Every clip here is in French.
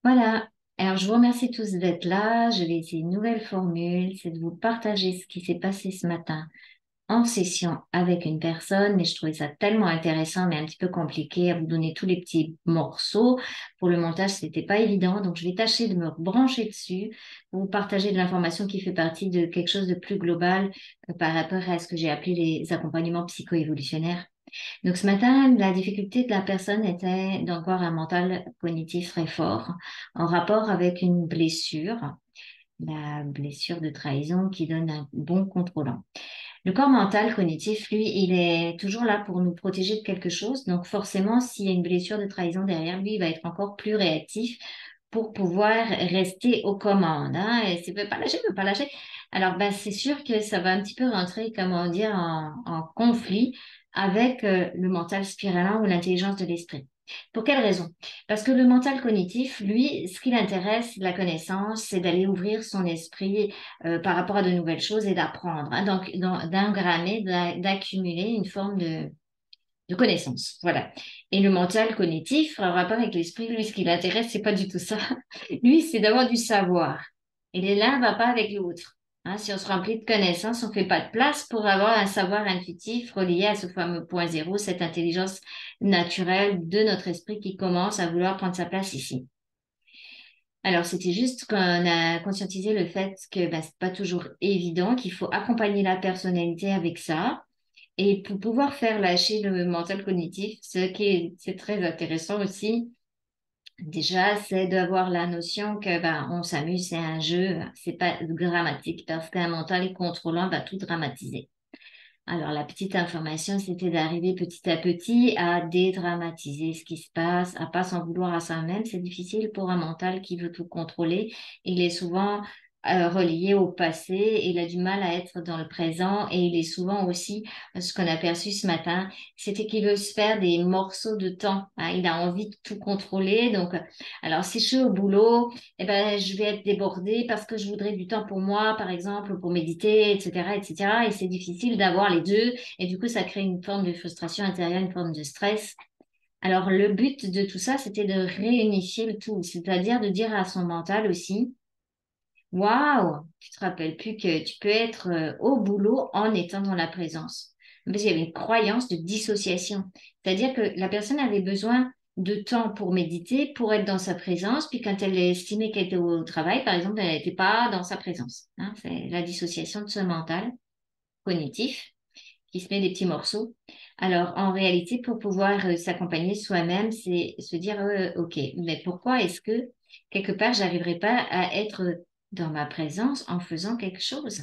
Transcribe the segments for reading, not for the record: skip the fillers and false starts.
Voilà. Alors, je vous remercie tous d'être là. Je vais essayer une nouvelle formule, c'est de vous partager ce qui s'est passé ce matin en session avec une personne, mais je trouvais ça tellement intéressant, mais un petit peu compliqué à vous donner tous les petits morceaux. Pour le montage, c'était pas évident, donc je vais tâcher de me brancher dessus pour vous partager de l'information qui fait partie de quelque chose de plus global par rapport à ce que j'ai appelé les accompagnements psycho-évolutionnaires. Donc ce matin, la difficulté de la personne était d'avoir un mental cognitif très fort en rapport avec une blessure, la blessure de trahison qui donne un bon contrôlant. Le corps mental cognitif, lui, il est toujours là pour nous protéger de quelque chose. Donc forcément, s'il y a une blessure de trahison derrière lui, il va être encore plus réactif pour pouvoir rester aux commandes. Hein. Et s'il ne veut pas lâcher, il ne veut pas lâcher. Alors, ben, c'est sûr que ça va un petit peu rentrer, comment dire, en conflit avec le mental spiralant ou l'intelligence de l'esprit. Pour quelle raison? Parce que le mental cognitif, lui, ce qui l'intéresse, c'est de la connaissance, c'est d'aller ouvrir son esprit par rapport à de nouvelles choses et d'apprendre. Hein. Donc, d'engrammer, d'accumuler une forme de connaissance. Voilà. Et le mental cognitif, en rapport avec l'esprit, lui, ce qui l'intéresse, c'est pas du tout ça. Lui, c'est d'avoir du savoir. Et l'un va pas avec l'autre. Hein, si on se remplit de connaissances, on fait pas de place pour avoir un savoir intuitif relié à ce fameux point zéro, cette intelligence naturelle de notre esprit qui commence à vouloir prendre sa place ici. Alors, c'était juste qu'on a conscientisé le fait que ben, c'est pas toujours évident, qu'il faut accompagner la personnalité avec ça. Et pour pouvoir faire lâcher le mental cognitif, c'est très intéressant aussi, déjà, c'est d'avoir la notion que ben, on s'amuse, c'est un jeu, c'est pas dramatique, parce qu'un mental contrôlant va tout dramatiser. Alors, la petite information, c'était d'arriver petit à petit à dédramatiser ce qui se passe, à pas s'en vouloir à soi-même. C'est difficile pour un mental qui veut tout contrôler. Il est souvent relié au passé, il a du mal à être dans le présent et il est souvent aussi, ce qu'on a perçu ce matin, c'était qu'il veut se faire des morceaux de temps. Hein. Il a envie de tout contrôler. Donc, alors si je suis au boulot, eh ben, je vais être débordée parce que je voudrais du temps pour moi, par exemple, pour méditer, etc., etc. Et cetera. Et c'est difficile d'avoir les deux. Et du coup, ça crée une forme de frustration intérieure, une forme de stress. Alors, le but de tout ça, c'était de réunifier le tout, c'est-à-dire de dire à son mental aussi, waouh, tu te rappelles plus que tu peux être au boulot en étant dans la présence. Parce qu'il y avait une croyance de dissociation. C'est-à-dire que la personne avait besoin de temps pour méditer, pour être dans sa présence, puis quand elle estimait qu'elle était au travail, par exemple, elle n'était pas dans sa présence. Hein. C'est la dissociation de ce mental cognitif qui se met des petits morceaux. Alors, en réalité, pour pouvoir s'accompagner soi-même, c'est se dire, OK, mais pourquoi est-ce que quelque part, j'arriverai pas à être dans ma présence en faisant quelque chose?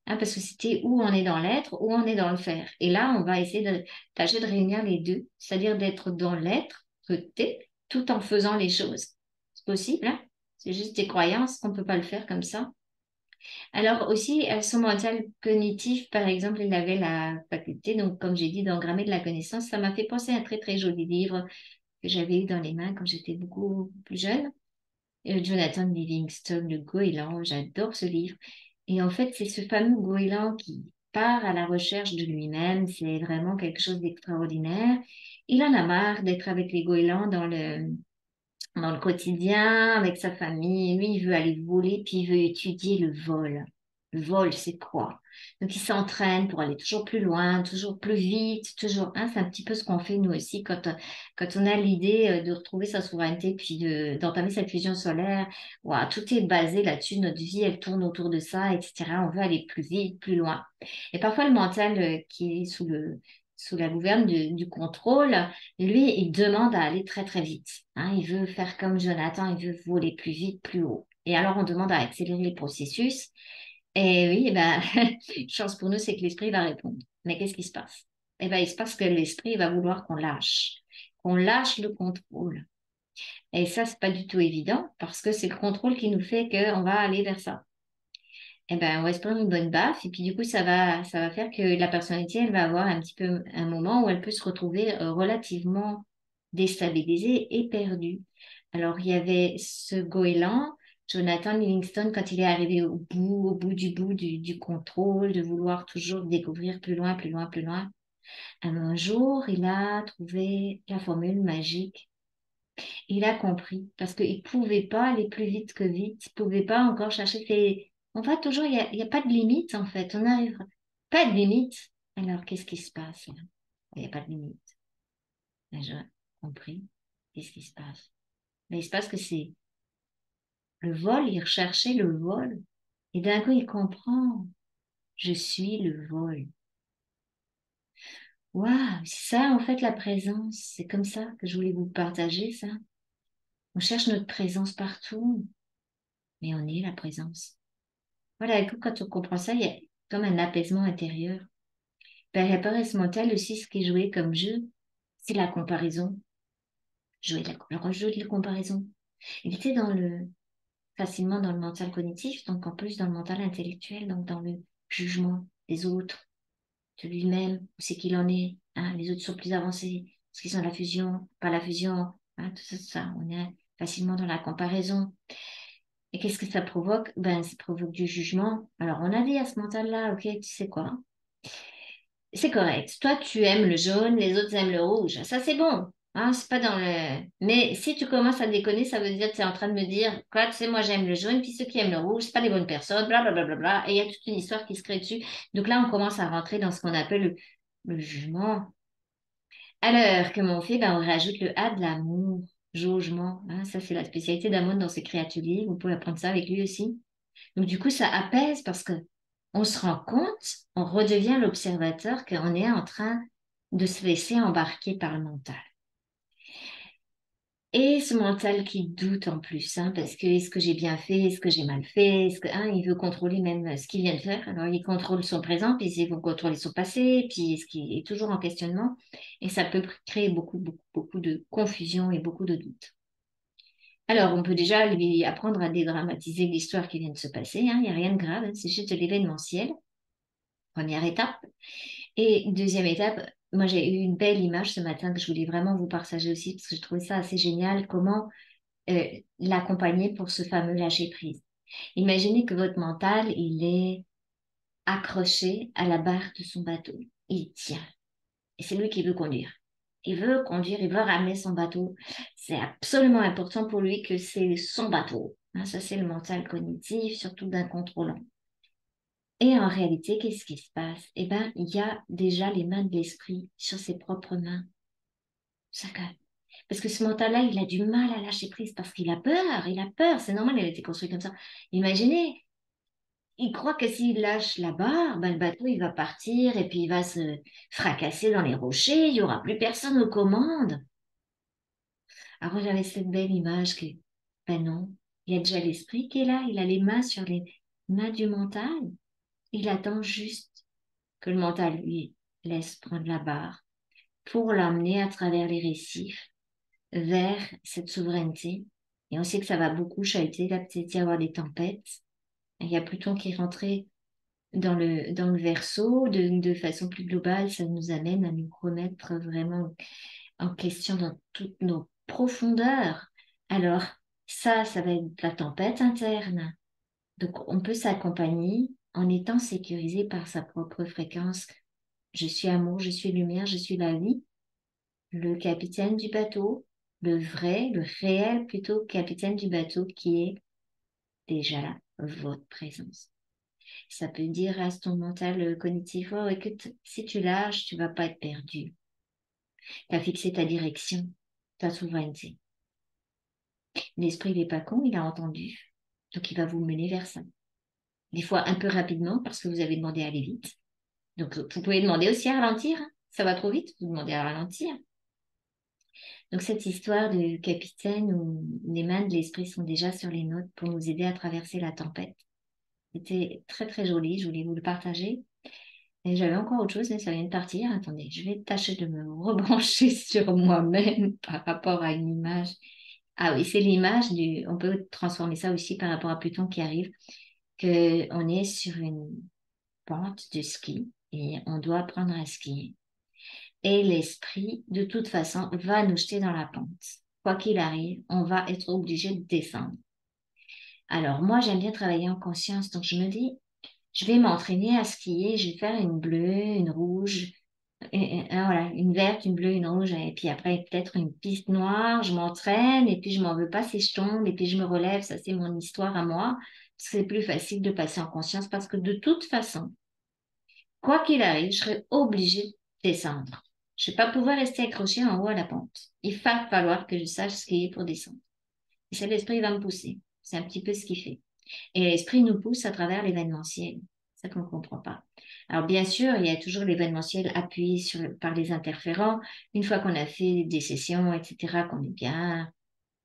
Hein, parce que c'était où on est dans l'être, où on est dans le faire. Et là, on va essayer de tâcher de réunir les deux, c'est-à-dire d'être dans l'être, côté, tout en faisant les choses. C'est possible, hein? C'est juste des croyances qu'on peut pas le faire comme ça. Alors aussi, son mental cognitif, par exemple, il avait la faculté, donc comme j'ai dit, d'engrammer de la connaissance. Ça m'a fait penser à un très très joli livre que j'avais eu dans les mains quand j'étais beaucoup plus jeune. Jonathan Livingstone, le goéland, j'adore ce livre. Et en fait, c'est ce fameux goéland qui part à la recherche de lui-même. C'est vraiment quelque chose d'extraordinaire. Il en a marre d'être avec les goélands dans le quotidien, avec sa famille. Lui, il veut aller voler, puis il veut étudier le vol. Le vol, c'est quoi? Donc, il s'entraîne pour aller toujours plus loin, toujours plus vite, toujours. Hein, c'est un petit peu ce qu'on fait nous aussi quand on a l'idée de retrouver sa souveraineté, puis d'entamer cette fusion solaire. Ouah, tout est basé là-dessus. Notre vie, elle tourne autour de ça, etc. On veut aller plus vite, plus loin. Et parfois, le mental qui est sous la gouverne du contrôle, lui, il demande à aller très, très vite. Hein. Il veut faire comme Jonathan, il veut voler plus vite, plus haut. Et alors, on demande à accélérer le processus. Et oui, ben, chance pour nous, c'est que l'esprit va répondre. Mais qu'est-ce qui se passe? Eh ben, il se passe que l'esprit va vouloir qu'on lâche le contrôle. Et ça, c'est pas du tout évident parce que c'est le contrôle qui nous fait qu'on va aller vers ça. Eh ben, on va se prendre une bonne baffe et puis du coup, ça va faire que la personnalité, elle va avoir un petit peu un moment où elle peut se retrouver relativement déstabilisée et perdue. Alors, il y avait ce goéland, Jonathan Livingstone, quand il est arrivé au bout du contrôle, de vouloir toujours découvrir plus loin, plus loin, plus loin. Un jour, il a trouvé la formule magique Il a compris parce qu'il ne pouvait pas aller plus vite que vite. Il ne pouvait pas encore chercher. On va toujours, il y a pas de limite en fait. On n'arrive pas de limite. Alors, qu'est-ce qui se passe là? Il n'y a pas de limite. J'ai compris. Qu'est-ce qui se passe? Mais il se passe que c'est le vol, il recherchait le vol. Et d'un coup, il comprend. Je suis le vol. Waouh, c'est ça en fait la présence. C'est comme ça que je voulais vous partager ça. On cherche notre présence partout, mais on est la présence. Voilà, et quand on comprend ça, il y a comme un apaisement intérieur. Ben, la paresse mentale aussi, ce qui est joué comme jeu, c'est la comparaison. Le jeu de la comparaison. Il était facilement dans le mental cognitif, donc en plus dans le mental intellectuel, donc dans le jugement des autres, de lui-même, où c'est qu'il en est. Hein, les autres sont plus avancés, parce qu'ils ont la fusion, pas la fusion, hein, tout ça, tout ça. On est facilement dans la comparaison. Et qu'est-ce que ça provoque? Ben, ça provoque du jugement. Alors, on a dit à ce mental-là, ok, tu sais quoi? C'est correct. Toi, tu aimes le jaune, les autres aiment le rouge. Ça, c'est bon. Hein, c'est pas dans le... Mais si tu commences à déconner, ça veut dire que tu es en train de me dire, quoi, tu sais, moi, j'aime le jaune, puis ceux qui aiment le rouge, c'est pas des bonnes personnes, bla, bla, bla, bla, bla. Et il y a toute une histoire qui se crée dessus. Donc là, on commence à rentrer dans ce qu'on appelle le jugement. Alors, comment on fait? Ben, on rajoute le A de l'amour, jaugement. Hein, ça, c'est la spécialité d'Amon dans ses créatures. Vous pouvez apprendre ça avec lui aussi. Donc, du coup, ça apaise parce que on se rend compte, on redevient l'observateur qu'on est en train de se laisser embarquer par le mental. Et ce mental qui doute en plus, hein, parce que est-ce que j'ai bien fait, est-ce que j'ai mal fait, est-ce que, hein, il veut contrôler même ce qu'il vient de faire. Alors, il contrôle son présent, puis il veut contrôler son passé, puis ce qui est toujours en questionnement. Et ça peut créer beaucoup, beaucoup, beaucoup de confusion et beaucoup de doutes. Alors, on peut déjà lui apprendre à dédramatiser l'histoire qui vient de se passer. Hein, il n'y a rien de grave, hein, c'est juste de l'événementiel. Première étape. Et deuxième étape, moi j'ai eu une belle image ce matin que je voulais vraiment vous partager aussi parce que je trouvais ça assez génial, comment l'accompagner pour ce fameux lâcher prise. Imaginez que votre mental, il est accroché à la barre de son bateau. Il tient. Et c'est lui qui veut conduire. Il veut conduire, il veut ramener son bateau. C'est absolument important pour lui que c'est son bateau. Hein, ça, c'est le mental cognitif, surtout d'un contrôlant. Et en réalité, qu'est-ce qui se passe? Eh bien, il y a déjà les mains de l'esprit sur ses propres mains. Ça calme. Parce que ce mental-là, il a du mal à lâcher prise parce qu'il a peur. Il a peur. C'est normal, il a été construit comme ça. Imaginez, il croit que s'il lâche la barre, ben, le bateau, il va partir et puis il va se fracasser dans les rochers. Il n'y aura plus personne aux commandes. Alors, j'avais cette belle image que, ben non, il y a déjà l'esprit qui est là. Il a les mains sur les mains du mental. Il attend juste que le mental lui laisse prendre la barre pour l'emmener à travers les récifs vers cette souveraineté. Et on sait que ça va beaucoup chahuter, là peut-être y avoir des tempêtes. Il y a Pluton qui est rentré dans le Verseau de façon plus globale, ça nous amène à nous remettre vraiment en question dans toutes nos profondeurs. Alors, ça va être la tempête interne. Donc, on peut s'accompagner en étant sécurisé par sa propre fréquence. Je suis amour, je suis lumière, je suis la vie. Le capitaine du bateau, le vrai, le réel plutôt capitaine du bateau qui est déjà là, votre présence. Ça peut dire à ton mental cognitif, oh écoute, si tu lâches, tu vas pas être perdu. Tu as fixé ta direction, ta souveraineté. L'esprit n'est pas con, il a entendu. Donc il va vous mener vers ça. Des fois un peu rapidement parce que vous avez demandé à aller vite. Donc vous pouvez demander aussi à ralentir. Hein. Ça va trop vite, vous demandez à ralentir. Donc cette histoire de capitaine où les mains de l'esprit sont déjà sur les nôtres pour nous aider à traverser la tempête. C'était très très joli, je voulais vous le partager. Et j'avais encore autre chose, mais ça vient de partir. Attendez, je vais tâcher de me rebrancher sur moi-même par rapport à une image. Ah oui, c'est l'image du... On peut transformer ça aussi par rapport à Pluton qui arrive, que on est sur une pente de ski et on doit apprendre à skier. Et l'esprit, de toute façon, va nous jeter dans la pente. Quoi qu'il arrive, on va être obligé de descendre. Alors moi, j'aime bien travailler en conscience, donc je me dis, je vais m'entraîner à skier, je vais faire une bleue, une rouge, Voilà, une verte, une bleue, une rouge, et puis après peut-être une piste noire, je m'entraîne, et puis je m'en veux pas si je tombe, et puis je me relève, ça c'est mon histoire à moi. C'est plus facile de passer en conscience parce que de toute façon, quoi qu'il arrive, je serai obligée de descendre. Je ne vais pas pouvoir rester accrochée en haut à la pente. Il va falloir que je sache skier pour descendre. Et c'est l'esprit va me pousser. C'est un petit peu ce qu'il fait. Et l'esprit nous pousse à travers l'événementiel. C'est ça qu'on ne comprend pas. Alors bien sûr, il y a toujours l'événementiel appuyé par les interférents. Une fois qu'on a fait des sessions, etc., qu'on est bien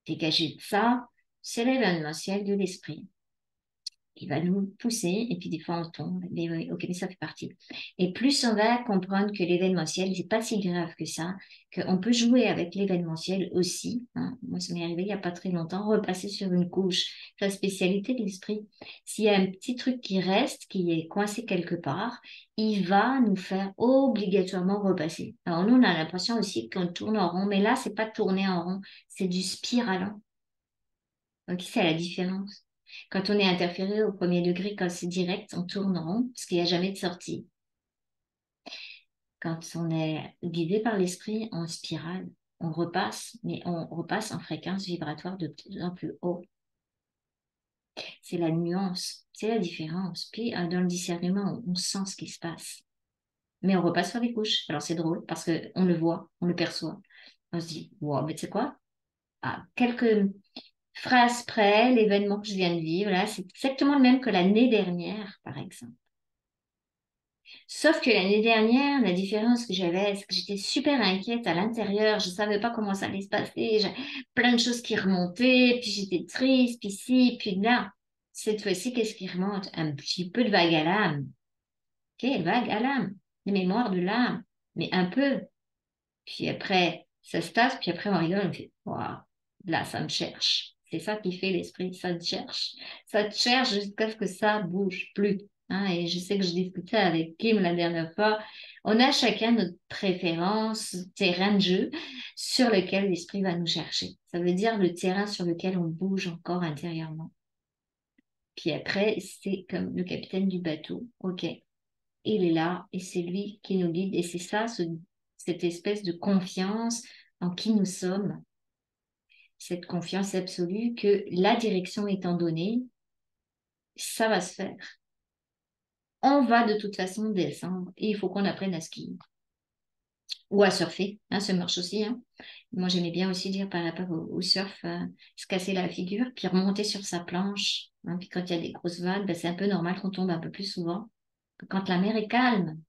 dégagé de ça, c'est l'événementiel de l'esprit qui va nous pousser, et puis des fois on tombe, mais oui, ok, mais ça fait partie. Et plus on va comprendre que l'événementiel, c'est pas si grave que ça, qu'on peut jouer avec l'événementiel aussi, hein. Moi, ça m'est arrivé il y a pas très longtemps, repasser sur une couche, c'est la spécialité de l'esprit. S'il y a un petit truc qui reste, qui est coincé quelque part, il va nous faire obligatoirement repasser. Alors nous, on a l'impression aussi qu'on tourne en rond, mais là, c'est pas tourner en rond, c'est du spiralant. Ok, c'est la différence. Quand on est interféré au premier degré, quand c'est direct, on tourne en rond parce qu'il n'y a jamais de sortie. Quand on est guidé par l'esprit, on spirale, on repasse, mais on repasse en fréquence vibratoire de plus en plus haut. C'est la nuance, c'est la différence. Puis dans le discernement, on sent ce qui se passe. Mais on repasse sur les couches. Alors c'est drôle parce qu'on le voit, on le perçoit. On se dit, wow, mais tu sais quoi? À quelques phrase près, l'événement que je viens de vivre, là, c'est exactement le même que l'année dernière, par exemple. Sauf que l'année dernière, la différence que j'avais, c'est que j'étais super inquiète à l'intérieur. Je savais pas comment ça allait se passer. J'ai plein de choses qui remontaient, puis j'étais triste, puis ci, puis là. Cette fois-ci, qu'est-ce qui remonte? Un petit peu de vague à l'âme. Ok, vague à l'âme. Des mémoires de l'âme. Mais un peu. Puis après, ça se tasse, puis après, on rigole, on fait, waouh, là, ça me cherche. C'est ça qui fait l'esprit, ça te cherche. Ça te cherche jusqu'à ce que ça bouge plus. Hein, et je sais que je discutais avec Kim la dernière fois. On a chacun notre préférence, terrain de jeu sur lequel l'esprit va nous chercher. Ça veut dire le terrain sur lequel on bouge encore intérieurement. Puis après, c'est comme le capitaine du bateau. OK, il est là et c'est lui qui nous guide. Et c'est ça, cette espèce de confiance en qui nous sommes, cette confiance absolue que la direction étant donnée, ça va se faire. On va de toute façon descendre et il faut qu'on apprenne à skier ou à surfer. Hein, ça marche aussi. Hein. Moi, j'aimais bien aussi dire par rapport au surf, se casser la figure, puis remonter sur sa planche. Hein. Puis quand il y a des grosses vagues, ben, c'est un peu normal qu'on tombe un peu plus souvent. Quand la mer est calme,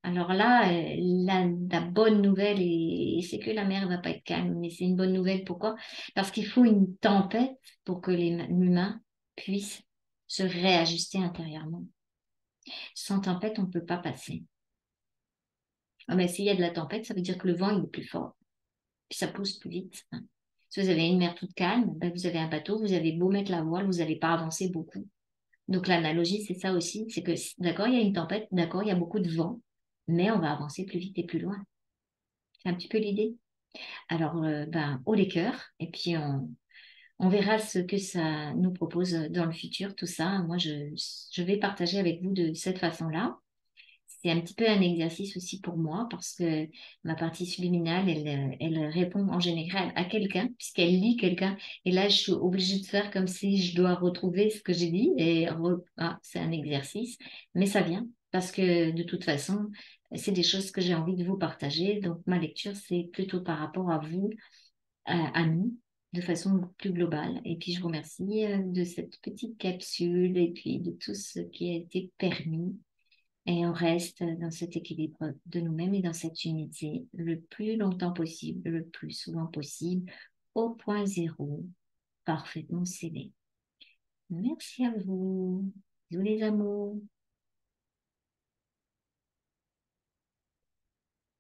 alors là, la bonne nouvelle, et c'est que la mer va pas être calme, mais c'est une bonne nouvelle. Pourquoi? Parce qu'il faut une tempête pour que l'humain puisse se réajuster intérieurement. Sans tempête, on ne peut pas passer. Ah, mais s'il y a de la tempête, ça veut dire que le vent il est plus fort, puis ça pousse plus vite. Hein. Si vous avez une mer toute calme, ben vous avez un bateau, vous avez beau mettre la voile, vous n'allez pas avancer beaucoup. Donc l'analogie, c'est ça aussi, c'est que d'accord, il y a une tempête, d'accord, il y a beaucoup de vent, mais on va avancer plus vite et plus loin. C'est un petit peu l'idée. Alors, ben, haut les cœurs, et puis on verra ce que ça nous propose dans le futur, tout ça. Moi, je vais partager avec vous de cette façon-là. C'est un petit peu un exercice aussi pour moi, parce que ma partie subliminale, elle répond en général à quelqu'un, puisqu'elle lit quelqu'un. Et là, je suis obligée de faire comme si je dois retrouver ce que j'ai dit. Et c'est un exercice, mais ça vient, parce que de toute façon, c'est des choses que j'ai envie de vous partager. Donc, ma lecture, c'est plutôt par rapport à vous à nous de façon plus globale. Et puis, je vous remercie de cette petite capsule et puis de tout ce qui a été permis. Et on reste dans cet équilibre de nous-mêmes et dans cette unité le plus longtemps possible, le plus souvent possible, au point zéro, parfaitement scellé. Merci à vous. Bisous les amours.